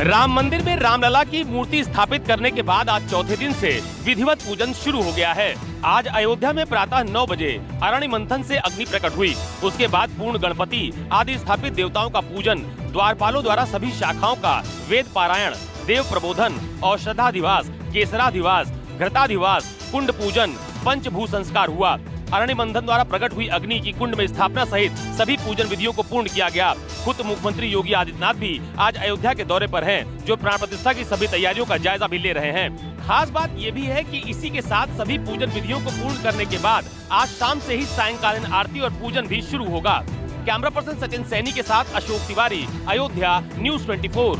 राम मंदिर में रामलला की मूर्ति स्थापित करने के बाद आज चौथे दिन से विधिवत पूजन शुरू हो गया है। आज अयोध्या में प्रातः 9 बजे अरण्य मंथन से अग्नि प्रकट हुई। उसके बाद पूर्ण गणपति आदि स्थापित देवताओं का पूजन, द्वारपालों द्वारा सभी शाखाओं का वेद पारायण, देव प्रबोधन, औषधाधिवास, केसराधिवास, घृताधिवास, कुंड पूजन, पंचभू संस्कार हुआ। अरण्य मंथन द्वारा प्रकट हुई अग्नि की कुंड में स्थापना सहित सभी पूजन विधियों को पूर्ण किया गया। खुद मुख्यमंत्री योगी आदित्यनाथ भी आज अयोध्या के दौरे पर हैं, जो प्राण प्रतिष्ठा की सभी तैयारियों का जायजा भी ले रहे हैं। खास बात ये भी है कि इसी के साथ सभी पूजन विधियों को पूर्ण करने के बाद आज शाम से ही सायंकालीन आरती और पूजन भी शुरू होगा। कैमरा पर्सन सचिन सैनी के साथ अशोक तिवारी, अयोध्या, न्यूज़ 24।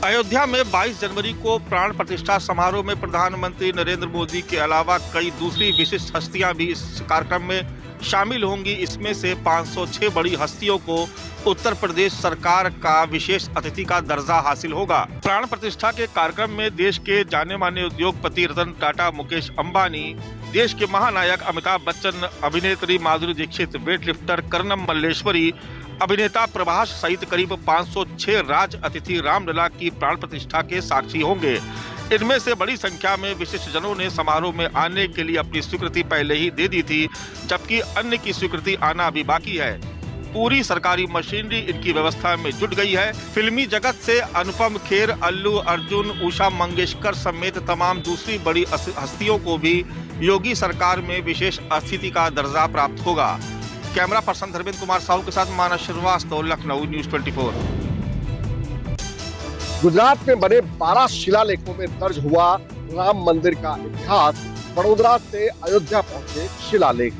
अयोध्या में 22 जनवरी को प्राण प्रतिष्ठा समारोह में प्रधानमंत्री नरेंद्र मोदी के अलावा कई दूसरी विशिष्ट हस्तियां भी इस कार्यक्रम में शामिल होंगी। इसमें से 506 बड़ी हस्तियों को उत्तर प्रदेश सरकार का विशेष अतिथि का दर्जा हासिल होगा। प्राण प्रतिष्ठा के कार्यक्रम में देश के जाने माने उद्योगपति रतन टाटा, मुकेश अंबानी, देश के महानायक अमिताभ बच्चन, अभिनेत्री माधुरी दीक्षित, वेटलिफ्टर कर्णम मल्लेश्वरी, अभिनेता प्रभास सहित करीब 506 राज अतिथि रामलला की प्राण प्रतिष्ठा के साक्षी होंगे। इनमें से बड़ी संख्या में विशिष्ट जनों ने समारोह में आने के लिए अपनी स्वीकृति पहले ही दे दी थी, जबकि अन्य की स्वीकृति आना अभी बाकी है। पूरी सरकारी मशीनरी इनकी व्यवस्था में जुट गई है। फिल्मी जगत से अनुपम खेर, अल्लू अर्जुन, उषा मंगेशकर समेत तमाम दूसरी बड़ी हस्तियों को भी योगी सरकार में विशेष अतिथि का दर्जा प्राप्त होगा। कैमरा पर्सन धर्मेंद्र कुमार साहू के साथ मानस श्रीवास्तव, लखनऊ, न्यूज़ 24। गुजरात में बने 12 शिलालेखों में दर्ज हुआ राम मंदिर का इतिहास। वडोदरा से अयोध्या पहुंचे शिलालेख।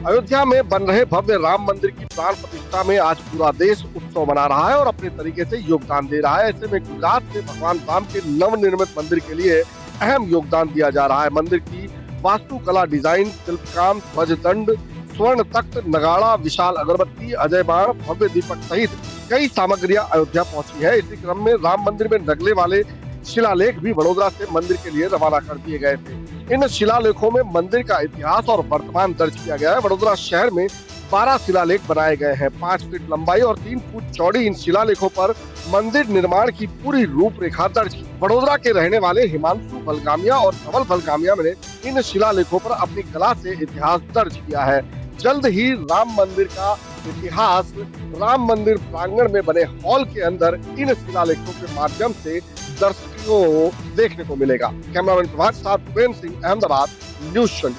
अयोध्या में बन रहे भव्य राम मंदिर की प्राण प्रतिष्ठा में आज पूरा देश उत्सव मना रहा है और अपने तरीके से योगदान दे रहा है। ऐसे में गुजरात में भगवान राम के नवनिर्मित मंदिर के लिए अहम योगदान दिया जा रहा है। मंदिर की वास्तुकला, डिजाइन, शिल्पकाम, ध्वजदंड, स्वर्ण तख्त, नगाड़ा, विशाल अगरबत्ती, अजय बाण, भव्य दीपक सहित कई सामग्रियां अयोध्या पहुंची है। इसी क्रम में राम मंदिर में लगने वाले शिलालेख भी वडोदरा से मंदिर के लिए रवाना कर दिए गए थे। इन शिलालेखों में मंदिर का इतिहास और वर्तमान दर्ज किया गया है। वडोदरा शहर में 12 शिलालेख बनाए गए हैं। 5 फीट लंबाई और 3 फुट चौड़ी इन शिलालेखों पर मंदिर निर्माण की पूरी रूपरेखा दर्ज की। वडोदरा के रहने वाले हिमांशु बलगामिया और धवल बलगामिया ने इन शिलालेखों पर अपनी कला से इतिहास दर्ज किया है। जल्द ही राम मंदिर का इतिहास राम मंदिर प्रांगण में बने हॉल के अंदर इन शिलालेखों के माध्यम से दर्शकों को देखने को मिलेगा। कैमरामैन प्रभात साथ भूपेन्द्र सिंह, अहमदाबाद, न्यूज़ 24।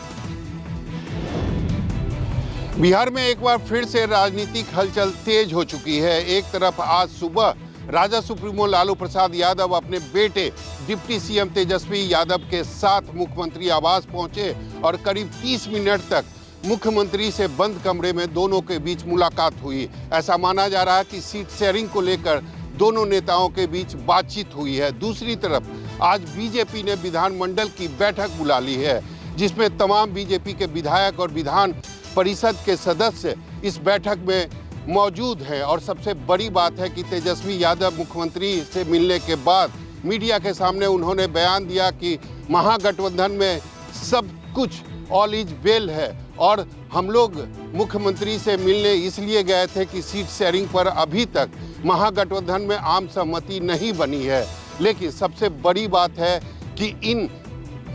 बिहार में एक बार फिर से राजनीतिक हलचल तेज हो चुकी है। एक तरफ आज सुबह राजा सुप्रीमो लालू प्रसाद यादव अपने बेटे डिप्टी सीएम तेजस्वी यादव के साथ मुख्यमंत्री आवास पहुंचे और करीब 30 मिनट तक मुख्यमंत्री से बंद कमरे में दोनों के बीच मुलाकात हुई। ऐसा माना जा रहा है कि सीट शेयरिंग को लेकर दोनों नेताओं के बीच बातचीत हुई है। दूसरी तरफ आज बीजेपी ने विधानमंडल की बैठक बुला ली है, जिसमें तमाम बीजेपी के विधायक और विधान परिषद के सदस्य इस बैठक में मौजूद हैं। और सबसे बड़ी बात है कि तेजस्वी यादव मुख्यमंत्री से मिलने के बाद मीडिया के सामने उन्होंने बयान दिया कि महागठबंधन में सब कुछ ऑल इज वेल है और हम लोग मुख्यमंत्री से मिलने इसलिए गए थे कि सीट शेयरिंग पर अभी तक महागठबंधन में आम सहमति नहीं बनी है। लेकिन सबसे बड़ी बात है कि इन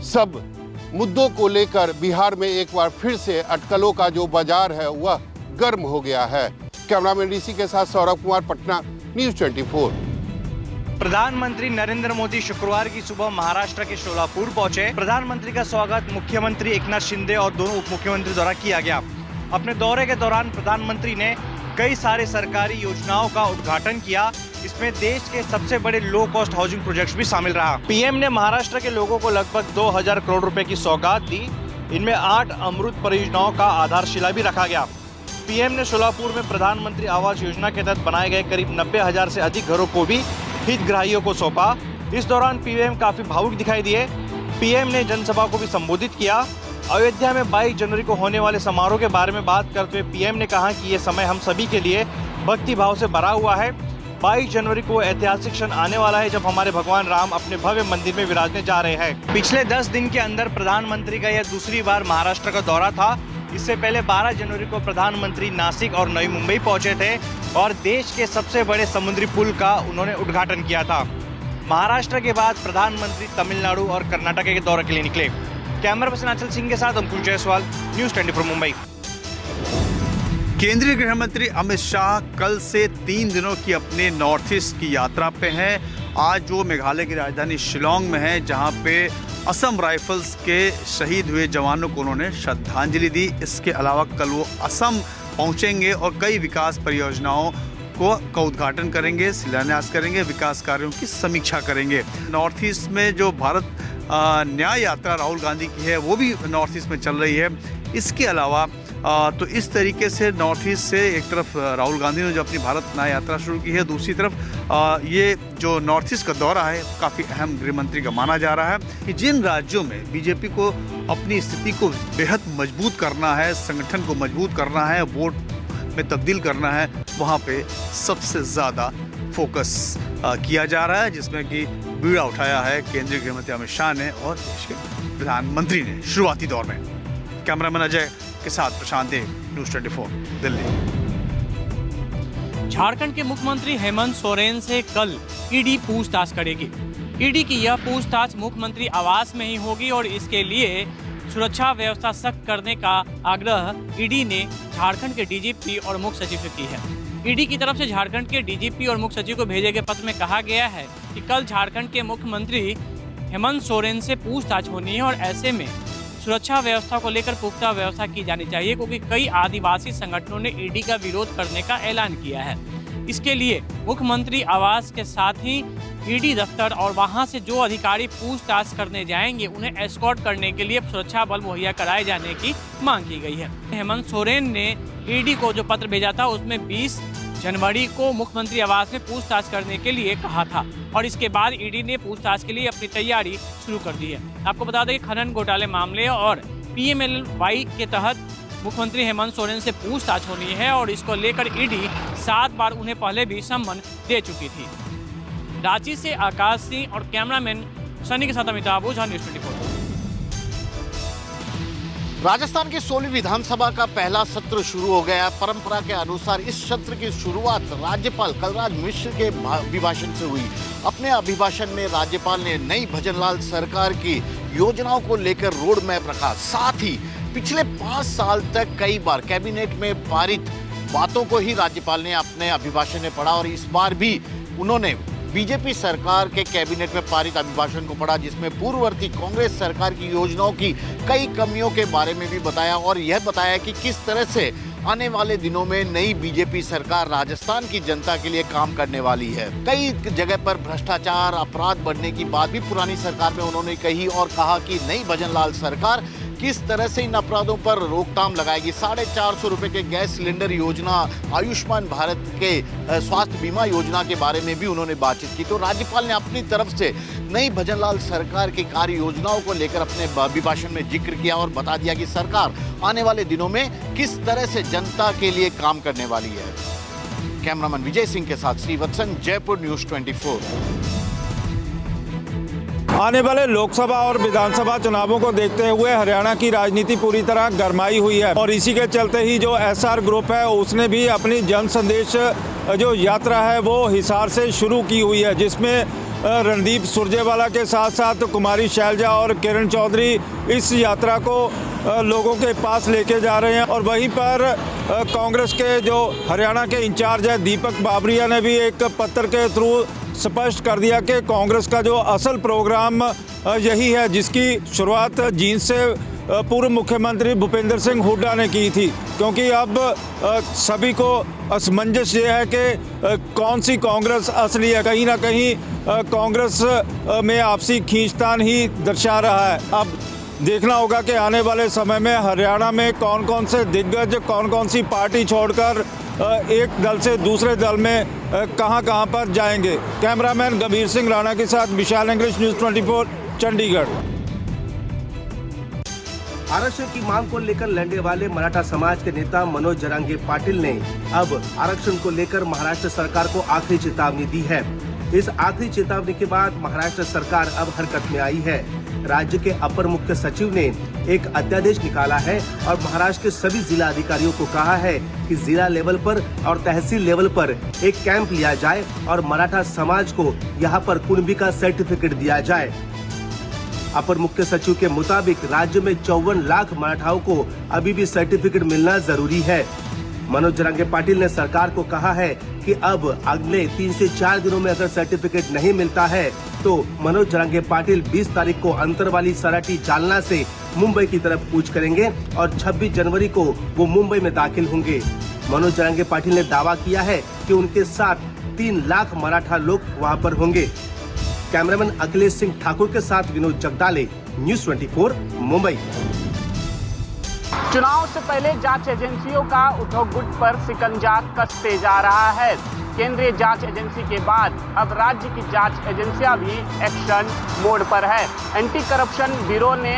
सब मुद्दों को लेकर बिहार में एक बार फिर से अटकलों का जो बाजार है वह गर्म हो गया है। कैमरामैन ऋषि के साथ सौरभ कुमार, पटना, न्यूज़ 24। प्रधानमंत्री नरेंद्र मोदी शुक्रवार की सुबह महाराष्ट्र के सोलापुर पहुंचे। प्रधानमंत्री का स्वागत मुख्यमंत्री एकनाथ शिंदे और दोनों उप मुख्यमंत्री द्वारा किया गया। अपने दौरे के दौरान प्रधानमंत्री ने कई सारे सरकारी योजनाओं का उद्घाटन किया। इसमें देश के सबसे बड़े लो कॉस्ट हाउसिंग प्रोजेक्ट्स भी शामिल रहा। पीएम ने महाराष्ट्र के लोगों को लगभग 2000 करोड़ रुपए की सौगात दी। इनमें 8 अमृत परियोजनाओं का आधारशिला भी रखा गया। पीएम ने सोलापुर में प्रधानमंत्री आवास योजना के तहत बनाए गए करीब 90,000 से अधिक घरों को भी हितग्राहियों को सौंपा। इस दौरान पीएम काफी भावुक दिखाई दिए। पीएम ने जनसभा को भी संबोधित किया। अयोध्या में 22 जनवरी को होने वाले समारोह के बारे में बात करते हुए पीएम ने कहा कि ये समय हम सभी के लिए भक्ति भाव से भरा हुआ है। 22 जनवरी को ऐतिहासिक क्षण आने वाला है जब हमारे भगवान राम अपने भव्य मंदिर में विराजने जा रहे हैं। पिछले 10 दिन के अंदर प्रधानमंत्री का यह दूसरी बार महाराष्ट्र का दौरा था। इससे पहले 12 जनवरी को प्रधानमंत्री नासिक और नई मुंबई पहुंचे थे और देश के सबसे बड़े समुद्री पुल का उन्होंने उद्घाटन किया था। महाराष्ट्र के बाद प्रधानमंत्री तमिलनाडु और कर्नाटक के दौरे के लिए निकले। कैमरा पर्सन आंचल सिंह के साथ अंकुश जायसवाल, न्यूज़ 24 मुंबई। केंद्रीय गृह मंत्री अमित शाह कल से 3 दिनों की अपने नॉर्थ ईस्ट की यात्रा पे हैं। आज वो मेघालय की राजधानी शिलोंग में है, जहां पे असम राइफल्स के शहीद हुए जवानों को उन्होंने श्रद्धांजलि दी। इसके अलावा कल वो असम पहुंचेंगे और कई विकास परियोजनाओं का उद्घाटन करेंगे, शिलान्यास करेंगे, विकास कार्यों की समीक्षा करेंगे। नॉर्थ ईस्ट में जो भारत न्याय यात्रा राहुल गांधी की है वो भी नॉर्थ ईस्ट में चल रही है। इसके अलावा तो इस तरीके से नॉर्थ ईस्ट से एक तरफ राहुल गांधी ने जो अपनी भारत न्याय यात्रा शुरू की है, दूसरी तरफ ये जो नॉर्थ ईस्ट का दौरा है काफ़ी अहम गृह मंत्री का माना जा रहा है कि जिन राज्यों में बीजेपी को अपनी स्थिति को बेहद मजबूत करना है, संगठन को मजबूत करना है, वोट में तब्दील करना है, वहाँ पे सबसे ज़्यादा फोकस किया जा रहा है, जिसमें कि बीड़ा उठाया है केंद्रीय गृह मंत्री अमित शाह ने और देश के प्रधानमंत्री ने शुरुआती दौर में। कैमरामैन अजय के साथ प्रशांत देव, न्यूज़ 24 दिल्ली। झारखंड के मुख्यमंत्री हेमंत सोरेन से कल ईडी पूछताछ करेगी। ईडी की यह पूछताछ मुख्यमंत्री आवास में ही होगी और इसके लिए सुरक्षा व्यवस्था सख्त करने का आग्रह ईडी ने झारखंड के डीजीपी और मुख्य सचिव से की है। ईडी की तरफ से झारखंड के डीजीपी और मुख्य सचिव को भेजे गए पत्र में कहा गया है कि कल झारखंड के मुख्यमंत्री हेमंत सोरेन से पूछताछ होनी है और ऐसे में सुरक्षा व्यवस्था को लेकर पुख्ता व्यवस्था की जानी चाहिए, क्योंकि कई आदिवासी संगठनों ने ईडी का विरोध करने का ऐलान किया है। इसके लिए मुख्यमंत्री आवास के साथ ही ईडी दफ्तर और वहां से जो अधिकारी पूछताछ करने जाएंगे उन्हें एस्कॉर्ट करने के लिए सुरक्षा बल मुहैया कराए जाने की मांग की गई है। हेमंत सोरेन ने ईडी को जो पत्र भेजा था उसमें 20 जनवरी को मुख्यमंत्री आवास में पूछताछ करने के लिए कहा था और इसके बाद ईडी ने पूछताछ के लिए अपनी तैयारी शुरू कर दी है। आपको बता दें कि खनन घोटाले मामले और PMLY के तहत मुख्यमंत्री हेमंत सोरेन से पूछताछ होनी है और इसको लेकर ईडी 7 बार उन्हें पहले भी सम्मन दे चुकी थी। रांची से आकाश सिंह और कैमरामैन सनी के साथ अमिताभ ओझा, न्यूज़ 24। राजस्थान की 16वीं विधानसभा का पहला सत्र शुरू हो गया। परंपरा के अनुसार इस सत्र की शुरुआत राज्यपाल कलराज मिश्र के अभिभाषण से हुई। अपने अभिभाषण में राज्यपाल ने नई भजनलाल सरकार की योजनाओं को लेकर रोड मैप रखा। साथ ही पिछले 5 साल तक कई बार कैबिनेट में पारित बातों को ही राज्यपाल ने अपने अभिभाषण में पढ़ा और इस बार भी उन्होंने बीजेपी सरकार के कैबिनेट में पारित अभिभाषण को पढ़ा, जिसमें पूर्ववर्ती कांग्रेस सरकार की योजनाओं की कई कमियों के बारे में भी बताया और यह बताया कि किस तरह से आने वाले दिनों में नई बीजेपी सरकार राजस्थान की जनता के लिए काम करने वाली है। कई जगह पर भ्रष्टाचार, अपराध बढ़ने की बात भी पुरानी सरकार में उन्होंने कही और कहा कि नई भजनलाल सरकार किस तरह से इन अपराधों पर रोकथाम लगाएगी। 450 रुपए के गैस सिलेंडर योजना, आयुष्मान भारत के स्वास्थ्य बीमा योजना के बारे में भी उन्होंने बातचीत की। तो राज्यपाल ने अपनी तरफ से नई भजनलाल सरकार की कार्य योजनाओं को लेकर अपने अभिभाषण में जिक्र किया और बता दिया कि सरकार आने वाले दिनों में किस तरह से जनता के लिए काम करने वाली है। कैमरामैन विजय सिंह के साथ श्रीवत्सन, जयपुर, न्यूज़ 24। आने वाले लोकसभा और विधानसभा चुनावों को देखते हुए हरियाणा की राजनीति पूरी तरह गरमाई हुई है और इसी के चलते ही जो SR ग्रुप है उसने भी अपनी जन संदेश जो यात्रा है वो हिसार से शुरू की हुई है, जिसमें रणदीप सुरजेवाला के साथ साथ कुमारी शैलजा और किरण चौधरी इस यात्रा को लोगों के पास लेके जा रहे हैं। और वहीं पर कांग्रेस के जो हरियाणा के इंचार्ज है दीपक बाबरिया ने भी एक पत्र के थ्रू स्पष्ट कर दिया कि कांग्रेस का जो असल प्रोग्राम यही है, जिसकी शुरुआत जींद से पूर्व मुख्यमंत्री भूपेंद्र सिंह हुड्डा ने की थी, क्योंकि अब सभी को असमंजस ये है कि कौन सी कांग्रेस असली है। कहीं ना कहीं कांग्रेस में आपसी खींचतान ही दर्शा रहा है। अब देखना होगा कि आने वाले समय में हरियाणा में कौन कौन से दिग्गज कौन कौन सी पार्टी छोड़कर एक दल से दूसरे दल में कहां पर जाएंगे। कैमरामैन गंभीर सिंह राणा के साथ विशाल इंग्लिश, न्यूज़ 24, चंडीगढ़। आरक्षण की मांग को लेकर लड़ने वाले मराठा समाज के नेता मनोज जरांगे पाटिल ने अब आरक्षण को लेकर महाराष्ट्र सरकार को आखिरी चेतावनी दी है। इस आखिरी चेतावनी के बाद महाराष्ट्र सरकार अब हरकत में आई है। राज्य के अपर मुख्य सचिव ने एक अध्यादेश निकाला है और महाराष्ट्र के सभी जिला अधिकारियों को कहा है कि जिला लेवल पर और तहसील लेवल पर एक कैंप लिया जाए और मराठा समाज को यहाँ पर कुणबी का सर्टिफिकेट दिया जाए। अपर मुख्य सचिव के मुताबिक राज्य में 54 लाख मराठाओं को अभी भी सर्टिफिकेट मिलना जरूरी है। मनोज जरांगे पाटिल ने सरकार को कहा है कि अब अगले 3 से 4 दिनों में अगर सर्टिफिकेट नहीं मिलता है तो मनोज जरांगे पाटिल 20 तारीख को अंतरवाली सराटी जालना से मुंबई की तरफ कूच करेंगे और 26 जनवरी को वो मुंबई में दाखिल होंगे। मनोज जरांगे पाटिल ने दावा किया है कि उनके साथ 3 लाख मराठा लोग वहां पर होंगे। कैमरामैन अखिलेश सिंह ठाकुर के साथ विनोद जगदाले, न्यूज़ 24 मुंबई। चुनाव से पहले जांच एजेंसियों का उद्धव गुट पर शिकंजा कसते जा रहा है। केंद्रीय जांच एजेंसी के बाद अब राज्य की जांच एजेंसियां भी एक्शन मोड पर है। एंटी करप्शन ब्यूरो ने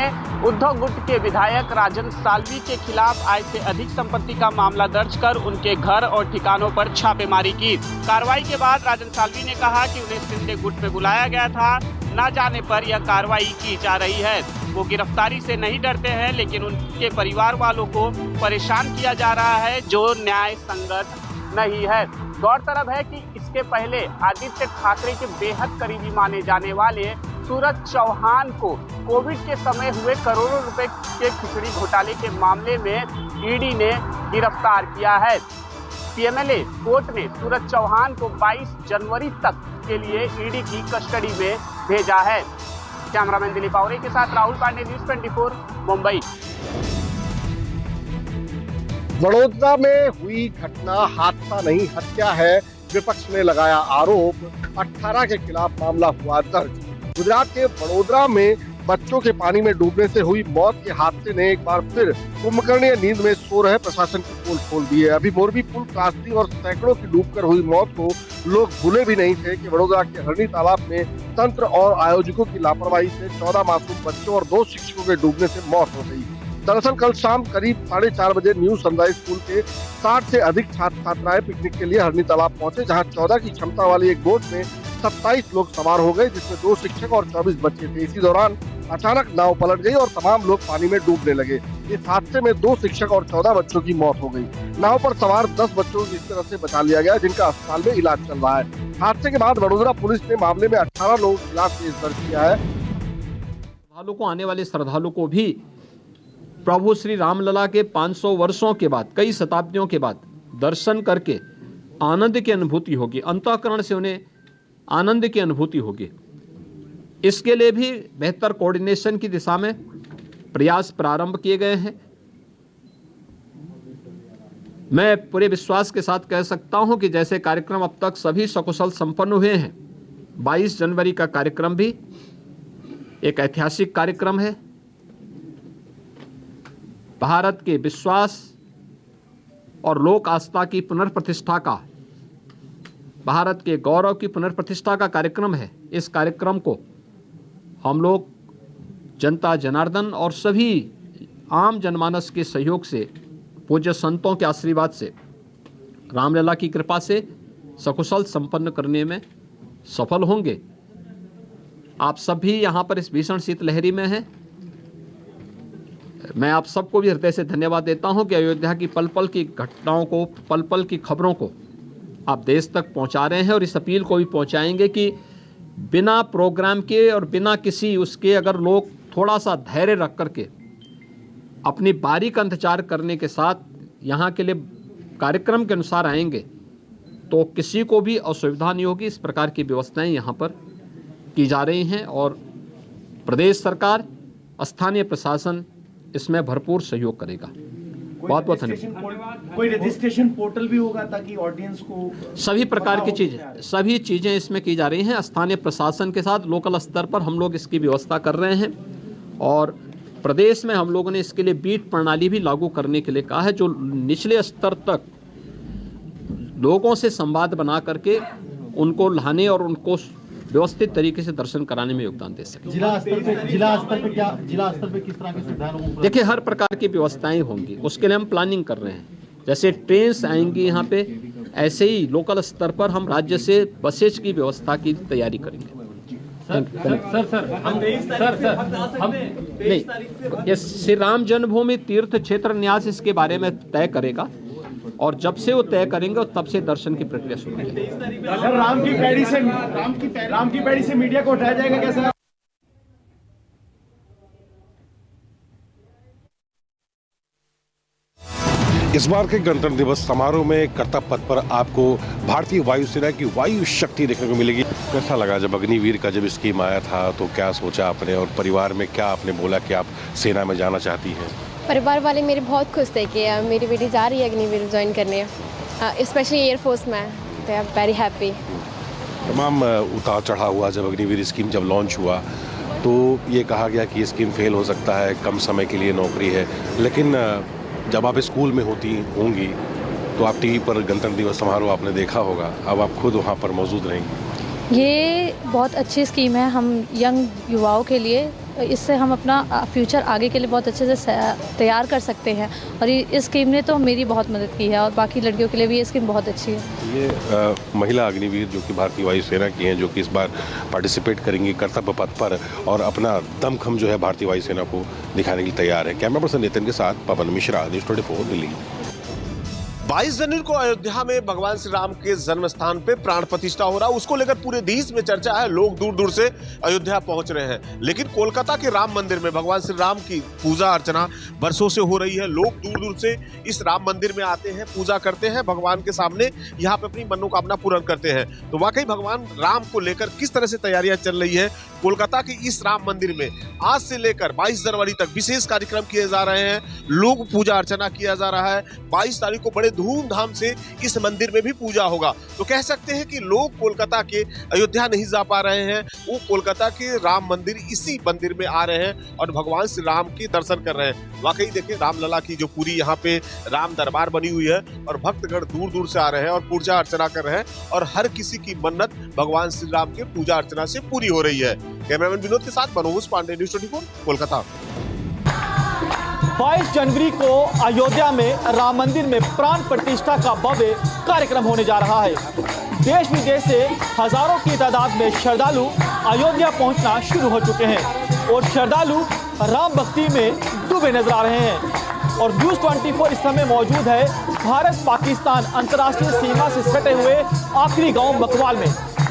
उद्धव गुट के विधायक राजन साल्वी के खिलाफ आय से अधिक संपत्ति का मामला दर्ज कर उनके घर और ठिकानों पर छापेमारी की। कार्रवाई के बाद राजन साल्वी ने कहा कि उन्हें शिंदे गुट में बुलाया गया था, न जाने पर यह कार्रवाई की जा रही है। वो गिरफ्तारी से नहीं डरते हैं, लेकिन उनके परिवार वालों को परेशान किया जा रहा है, जो न्याय संगत नहीं है। गौरतलब है कि इसके पहले आदित्य ठाकरे के बेहद करीबी माने जाने वाले सूरज चौहान को कोविड के समय हुए करोड़ों रुपए के खिचड़ी घोटाले के मामले में ईडी ने गिरफ्तार किया है। पीएमएलए कोर्ट ने सूरज चौहान को 22 जनवरी तक के लिए ईडी की कस्टडी में भेजा है। कैमरामैन दिलीप आवरे के साथ राहुल पांडे, न्यूज़ 24 मुंबई। वडोदरा में हुई घटना हादसा नहीं हत्या है, विपक्ष ने लगाया आरोप। 18 के खिलाफ मामला हुआ दर्ज। गुजरात के वडोदरा में बच्चों के पानी में डूबने से हुई मौत के हादसे ने एक बार फिर कुंभकर्णीय नींद में सो रहे प्रशासन की पोल खोल दी है। अभी मोरबी पुल त्रासदी और सैकड़ों की डूबकर हुई मौत को लोग भूले भी नहीं थे कि वडोदरा के हरणी तालाब में तंत्र और आयोजकों की लापरवाही से 14 मासूम बच्चों और 2 शिक्षकों के डूबने से मौत हो गई। दरअसल कल शाम करीब 4:30 बजे न्यू सनराइज स्कूल के 60 से अधिक छात्र छात्राएं पिकनिक के लिए हरणी तालाब पहुंचे, जहां 14 की क्षमता वाली एक बोट में 27 लोग सवार हो गए, जिसमें 2 शिक्षक और 24 बच्चे थे। इसी दौरान अचानक नाव पलट गई और तमाम लोग पानी में डूबने लगे। इस हादसे में 2 शिक्षक और 14 बच्चों की मौत हो गई। नाव पर सवार 10 बच्चों को इस तरह से बचा लिया गया, जिनका अस्पताल में इलाज चल रहा है। हादसे के बाद वडोदरा पुलिस ने मामले में 18 लोगों के खिलाफ केस दर्ज किया है। श्रद्धालु को आने वाले श्रद्धालु को भी प्रभु श्री रामलला के 500 वर्षों के बाद, कई शताब्दियों के बाद दर्शन करके आनंद की अनुभूति होगी, अंतःकरण से उन्हें आनंद की अनुभूति होगी। इसके लिए भी बेहतर कोऑर्डिनेशन की दिशा में प्रयास प्रारंभ किए गए हैं। मैं पूरे विश्वास के साथ कह सकता हूं कि जैसे कार्यक्रम अब तक सभी सकुशल संपन्न हुए हैं, 22 जनवरी का कार्यक्रम भी एक ऐतिहासिक कार्यक्रम है। भारत के विश्वास और लोक आस्था की पुनर्प्रतिष्ठा का, भारत के गौरव की पुनर्प्रतिष्ठा का कार्यक्रम है। इस कार्यक्रम को हम लोग जनता जनार्दन और सभी आम जनमानस के सहयोग से, पूज्य संतों के आशीर्वाद से, रामलला की कृपा से सकुशल संपन्न करने में सफल होंगे। आप सभी यहाँ पर इस भीषण शीतलहरी में हैं। मैं आप सबको भी हृदय से धन्यवाद देता हूँ कि अयोध्या की पल पल की घटनाओं को, पल पल की खबरों को आप देश तक पहुँचा रहे हैं और इस अपील को भी पहुँचाएंगे कि बिना प्रोग्राम के और बिना किसी उसके अगर लोग थोड़ा सा धैर्य रख करके अपनी बारी का इंतजार करने के साथ यहाँ के लिए कार्यक्रम के अनुसार आएंगे तो किसी को भी असुविधा नहीं होगी। इस प्रकार की व्यवस्थाएं यहाँ पर की जा रही हैं और प्रदेश सरकार, स्थानीय प्रशासन इसमें भरपूर सहयोग करेगा। बहुत बहुत धन्यवाद। कोई रजिस्ट्रेशन पोर्टल भी होगा ताकि ऑडियंस को सभी प्रकार की चीज़ें, सभी चीज़ें इसमें की जा रही हैं। स्थानीय प्रशासन के साथ लोकल स्तर पर हम लोग इसकी व्यवस्था कर रहे हैं और प्रदेश में हम लोगों ने इसके लिए बीट प्रणाली भी लागू करने के लिए कहा है, जो निचले स्तर तक लोगों से संवाद बना करके उनको लाने और उनको व्यवस्थित तरीके से दर्शन कराने में योगदान दे सके। जिला स्तर पे किस तरह की सुविधाएं? देखिए, हर प्रकार की व्यवस्थाएं होंगी, उसके लिए हम प्लानिंग कर रहे हैं। जैसे ट्रेन्स आएंगी यहाँ पे, ऐसे ही लोकल स्तर पर हम राज्य से बसेज की व्यवस्था की तैयारी करेंगे। हम नहीं, ये श्री राम जन्मभूमि तीर्थ क्षेत्र न्यास इसके बारे में तय करेगा और जब से वो तय करेंगे तब से दर्शन की प्रक्रिया शुरू होगी। राम की पैड़ी से मीडिया को हटाया जाएगा कैसा? इस बार के गणतंत्र दिवस समारोह में कर्तव्य पथ पर आपको भारतीय वायुसेना की वायु शक्ति देखने को मिलेगी। कैसा लगा जब अग्निवीर का जब स्कीम आया था तो क्या सोचा आपने और परिवार में क्या आपने बोला कि आप सेना में जाना चाहती हैं? परिवार वाले मेरे बहुत खुश थे कि मेरी बेटी जा रही है अग्निवीर ज्वाइन करने, स्पेशली एयरफोर्स में। They are very happy. तमाम उतार चढ़ाव हुआ जब अग्निवीर स्कीम जब लॉन्च हुआ तो ये कहा गया कि ये स्कीम फेल हो सकता है, कम समय के लिए नौकरी है, लेकिन जब आप स्कूल में होंगी तो आप टीवी पर गणतंत्र दिवस समारोह आपने देखा होगा, अब आप खुद वहाँ पर मौजूद रहेंगी। ये बहुत अच्छी स्कीम है हम यंग युवाओं के लिए। इससे हम अपना फ्यूचर आगे के लिए बहुत अच्छे से तैयार कर सकते हैं और इस स्कीम ने तो मेरी बहुत मदद की है और बाकी लड़कियों के लिए भी ये स्कीम बहुत अच्छी है। ये महिला अग्निवीर जो कि भारतीय वायुसेना की हैं, जो कि इस बार पार्टिसिपेट करेंगी कर्तव्य पथ पर और अपना दमखम जो है भारतीय वायुसेना को दिखाने के लिए तैयार है। कैमरा पर्सन नितिन के साथ पवन मिश्रा, न्यूज़ 24 दिल्ली। 22 जनवरी को अयोध्या में भगवान श्री राम के जन्म स्थान पे प्राण प्रतिष्ठा हो रहा है, उसको लेकर पूरे देश में चर्चा है। लोग दूर दूर से अयोध्या पहुंच रहे हैं, लेकिन कोलकाता के राम मंदिर में भगवान श्री राम की पूजा अर्चना वर्षों से हो रही है। लोग दूर दूर से इस राम मंदिर में आते हैं, पूजा करते हैं, भगवान के सामने यहाँ पे अपनी मनोकामना पूर्ण करते हैं। तो वाकई भगवान राम को लेकर किस तरह से तैयारियां चल रही है कोलकाता के इस राम मंदिर में, आज से लेकर 22 जनवरी तक विशेष कार्यक्रम किए जा रहे हैं, लोग पूजा अर्चना किया जा रहा है। 22 तारीख को बड़े धूमधाम से इस मंदिर में भी पूजा होगा। तो कह सकते हैं कि लोग कोलकाता के अयोध्या नहीं जा पा रहे हैं, वो कोलकाता के राम मंदिर इसी मंदिर में आ रहे हैं और भगवान श्री राम के दर्शन कर रहे हैं। वाकई देखिए रामलला की जो पूरी यहाँ पे राम दरबार बनी हुई है और भक्तगण दूर दूर से आ रहे हैं और पूजा अर्चना कर रहे हैं और हर किसी की मन्नत भगवान श्री राम के पूजा अर्चना से पूरी हो रही है। कैमरामैन विनोद के साथ मनोज पांडे, न्यूज़ 24 कोलकाता। 22 जनवरी को अयोध्या में राम मंदिर में प्राण प्रतिष्ठा का भव्य कार्यक्रम होने जा रहा है। देश विदेश से हजारों की तादाद में श्रद्धालु अयोध्या पहुंचना शुरू हो चुके हैं और श्रद्धालु राम भक्ति में डूबे नजर आ रहे हैं। और न्यूज़ 24 इस समय मौजूद है भारत पाकिस्तान अंतर्राष्ट्रीय सीमा से सटे हुए आखिरी गांव मकवाल में।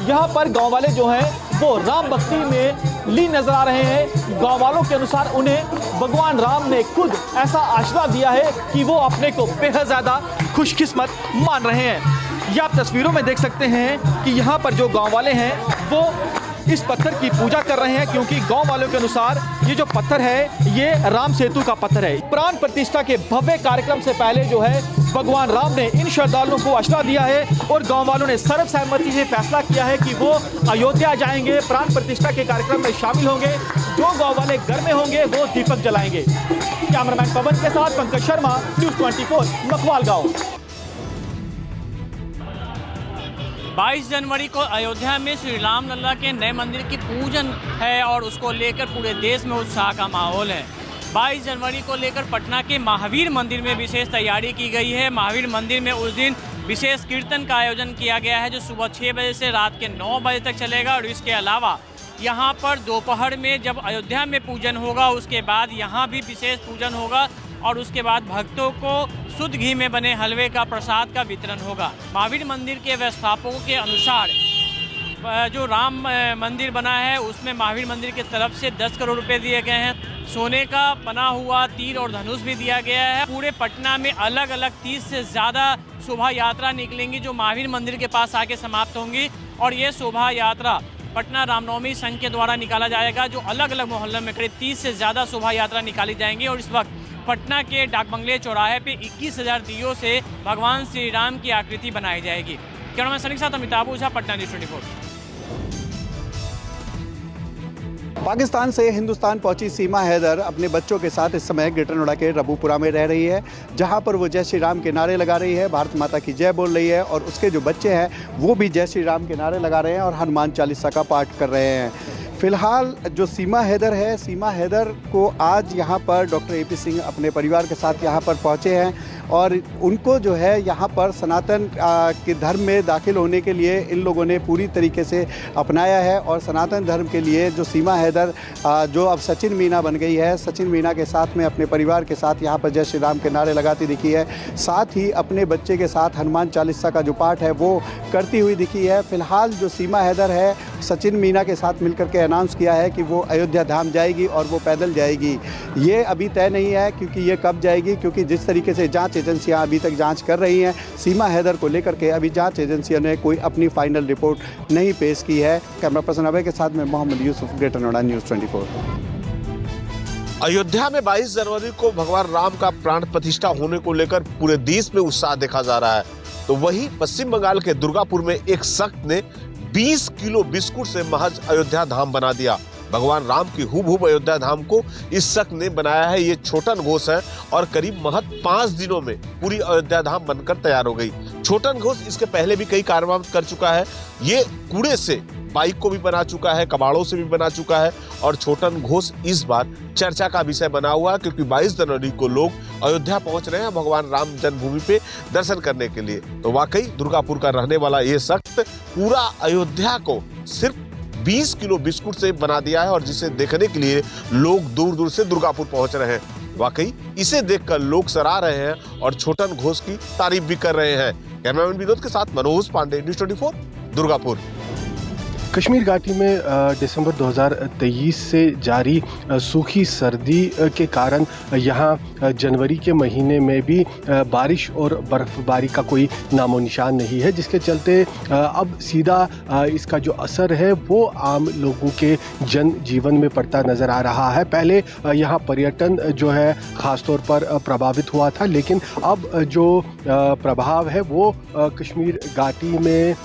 यहाँ पर गांव वाले जो हैं वो राम भक्ति में लीन नजर आ रहे हैं। गांव वालों के अनुसार उन्हें भगवान राम ने खुद ऐसा आशीर्वाद दिया है कि वो अपने को बेहद ज्यादा खुशकिस्मत मान रहे हैं। ये आप तस्वीरों में देख सकते हैं कि यहाँ पर जो गांव वाले हैं वो इस पत्थर की पूजा कर रहे हैं, क्योंकि गांव वालों के अनुसार ये जो पत्थर है ये राम सेतु का पत्थर है। प्राण प्रतिष्ठा के भव्य कार्यक्रम से पहले जो है भगवान राम ने इन श्रद्धालुओं को आशीर्वाद दिया है और गांव वालों ने सर्वसहमति से फैसला किया है कि वो अयोध्या जाएंगे, प्राण प्रतिष्ठा के कार्यक्रम में शामिल होंगे। जो गाँव वाले घर में होंगे वो दीपक जलाएंगे। कैमरामैन पवन के साथ पंकज शर्मा, न्यूज़ 24 मकवाल गाँव। 22 जनवरी को अयोध्या में श्री राम लल्ला के नए मंदिर की पूजन है और उसको लेकर पूरे देश में उत्साह का माहौल है। 22 जनवरी को लेकर पटना के महावीर मंदिर में विशेष तैयारी की गई है। महावीर मंदिर में उस दिन विशेष कीर्तन का आयोजन किया गया है जो सुबह 6 बजे से रात के 9 बजे तक चलेगा। और इसके अलावा यहाँ पर दोपहर में जब अयोध्या में पूजन होगा उसके बाद यहाँ भी विशेष पूजन होगा और उसके बाद भक्तों को शुद्ध घी में बने हलवे का प्रसाद का वितरण होगा। महावीर मंदिर के व्यवस्थापकों के अनुसार जो राम मंदिर बना है उसमें महावीर मंदिर की तरफ से 10 करोड़ रुपए दिए गए हैं। सोने का बना हुआ तीर और धनुष भी दिया गया है। पूरे पटना में अलग अलग 30 से ज़्यादा शोभा यात्रा निकलेंगी जो महावीर मंदिर के पास आके समाप्त होंगी और ये शोभा यात्रा पटना रामनवमी संघ के द्वारा निकाला जाएगा जो अलग अलग मोहल्लों में करीब 30 से ज़्यादा शोभा यात्रा निकाली जाएंगी। और इस वक्त पटना के डाक बंगले चौराहे पे 21,000 दियों से भगवान श्री राम की आकृति बनाई जाएगी। कैमरामैन सनी के साथ अमिताभ ओझा, पटना न्यूज़ 24। पाकिस्तान से हिंदुस्तान पहुंची सीमा हैदर अपने बच्चों के साथ इस समय ग्रेटर नोएडा के रबूपुरा में रह रही है, जहां पर वो जय श्री राम के नारे लगा रही है, भारत माता की जय बोल रही है और उसके जो बच्चे हैं वो भी जय श्री राम के नारे लगा रहे हैं और हनुमान चालीसा का पाठ कर रहे हैं। फिलहाल जो सीमा हैदर है, सीमा हैदर को आज यहाँ पर डॉक्टर AP सिंह अपने परिवार के साथ यहाँ पर पहुँचे हैं और उनको जो है यहाँ पर सनातन के धर्म में दाखिल होने के लिए इन लोगों ने पूरी तरीके से अपनाया है और सनातन धर्म के लिए जो सीमा हैदर जो अब सचिन मीना बन गई है, सचिन मीना के साथ में अपने परिवार के साथ यहाँ पर जय श्री राम के नारे लगाती दिखी है। साथ ही अपने बच्चे के साथ हनुमान चालीसा का जो पाठ है वो करती हुई दिखी है। फिलहाल जो सीमा हैदर है सचिन मीना के साथ मिलकर के अनाउंस किया है कि वो अयोध्या धाम जाएगी और वो पैदल जाएगी। ये अभी तय नहीं है क्योंकि ये कब जाएगी, क्योंकि जिस तरीके से जांच एजेंसियां अभी तक जांच कर रही हैं सीमा हैदर को लेकर के अभी जांच एजेंसियों ने कोई अपनी फाइनल रिपोर्ट नहीं पेश की है। कैमरा पर्सन अभय के साथ में मोहम्मद यूसुफ, ग्रेटर नोएडा, न्यूज़ 24। अयोध्या में 22 जनवरी को भगवान राम का प्राण प्रतिष्ठा होने को लेकर पूरे देश में उत्साह देखा जा रहा है, तो वहीं पश्चिम बंगाल के दुर्गापुर में एक शख्स ने 20 किलो बिस्कुट से महज अयोध्या धाम बना दिया। भगवान राम की हूबहू अयोध्या धाम को इस शख्स ने बनाया है। ये छोटन घोष है और करीब महज 5 दिनों में पूरी अयोध्या धाम बनकर तैयार हो गई। छोटन घोष इसके पहले भी कई कारनामे कर चुका है। ये कूड़े से बाइक को भी बना चुका है, कबाड़ों से भी बना चुका है और छोटन घोष इस बार चर्चा का विषय बना हुआ है क्योंकि 22 जनवरी को लोग अयोध्या पहुंच रहे हैं भगवान राम जन्मभूमि पे दर्शन करने के लिए। तो वाकई दुर्गापुर का रहने वाला ये शख्स पूरा अयोध्या को सिर्फ 20 किलो बिस्कुट से बना दिया है और जिसे देखने के लिए लोग दूर दूर से दुर्गापुर पहुंच रहे हैं। वाकई इसे देखकर लोग सराह रहे हैं और छोटन घोष की तारीफ भी कर रहे हैं। कैमरामैन विनोद के साथ मनोज पांडे, न्यूज़ 24, दुर्गापुर। कश्मीर घाटी में दिसंबर 2023 से जारी सूखी सर्दी के कारण यहाँ जनवरी के महीने में भी बारिश और बर्फबारी का कोई नामो निशान नहीं है, जिसके चलते अब सीधा इसका जो असर है वो आम लोगों के जन जीवन में पड़ता नज़र आ रहा है। पहले यहाँ पर्यटन जो है ख़ास तौर पर प्रभावित हुआ था, लेकिन अब जो प्रभाव है वो कश्मीर घाटी में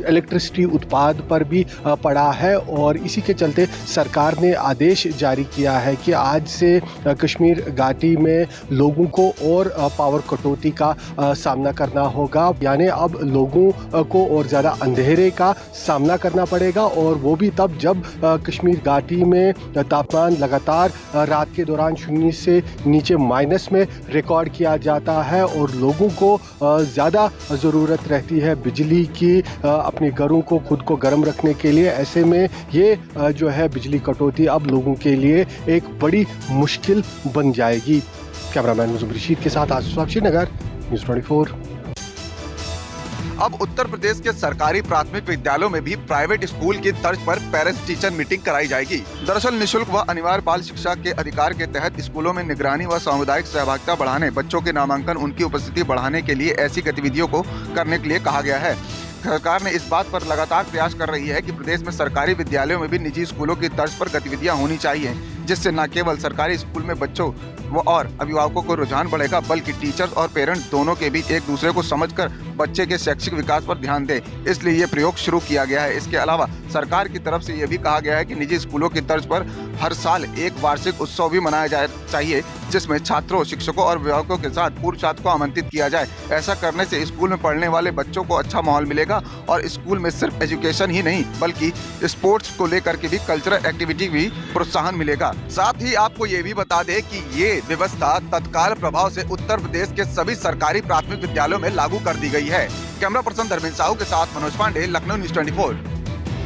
इलेक्ट्रिसिटी उत्पाद पर भी पड़ा है और इसी के चलते सरकार ने आदेश जारी किया है कि आज से कश्मीर घाटी में लोगों को और पावर कटौती का सामना करना होगा। यानी अब लोगों को और ज़्यादा अंधेरे का सामना करना पड़ेगा और वो भी तब जब कश्मीर घाटी में तापमान लगातार रात के दौरान 0 से नीचे माइनस में रिकॉर्ड किया जाता है और लोगों को ज़्यादा ज़रूरत रहती है बिजली की अपने घरों को खुद को गर्म रखने के लिए। ऐसे में ये जो है बिजली कटौती अब लोगों के लिए एक बड़ी मुश्किल बन जाएगी। कैमरामैन मुजुब रशीद के साथ आसिफ श्रीनगर, न्यूज़ 24। अब उत्तर प्रदेश के सरकारी प्राथमिक विद्यालयों में भी प्राइवेट स्कूल की तर्ज पर पेरेंट्स टीचर मीटिंग कराई जाएगी। दरअसल निःशुल्क व अनिवार्य बाल शिक्षा के अधिकार के तहत स्कूलों में निगरानी व सामुदायिक सहभागिता बढ़ाने, बच्चों के नामांकन, उनकी उपस्थिति बढ़ाने के लिए ऐसी गतिविधियों को करने के लिए कहा गया है। सरकार ने इस बात पर लगातार प्रयास कर रही है कि प्रदेश में सरकारी विद्यालयों में भी निजी स्कूलों की तर्ज पर गतिविधियां होनी चाहिए, जिससे न केवल सरकारी स्कूल में बच्चों और अभिभावकों को रुझान बढ़ेगा, बल्कि टीचर्स और पेरेंट्स दोनों के बीच एक दूसरे को समझकर बच्चे के शैक्षिक विकास पर ध्यान दे, इसलिए ये प्रयोग शुरू किया गया है। इसके अलावा सरकार की तरफ से ये भी कहा गया है कि निजी स्कूलों की तर्ज पर हर साल एक वार्षिक उत्सव भी मनाया जाए चाहिए, जिसमें छात्रों, शिक्षकों और अभिभावकों के साथ पूर्व छात्र को आमंत्रित किया जाए। ऐसा करने से स्कूल में पढ़ने वाले बच्चों को अच्छा माहौल मिलेगा और स्कूल में सिर्फ एजुकेशन ही नहीं बल्कि स्पोर्ट्स को लेकर के भी कल्चरल एक्टिविटी भी प्रोत्साहन मिलेगा। साथ ही आपको ये भी बता दें कि ये व्यवस्था तत्काल प्रभाव से उत्तर प्रदेश के सभी सरकारी प्राथमिक विद्यालयों में लागू कर दी गई है। कैमरा पर्सन धर्मेंद्र साहू के साथ मनोज पांडे, लखनऊ, न्यूज़ 24।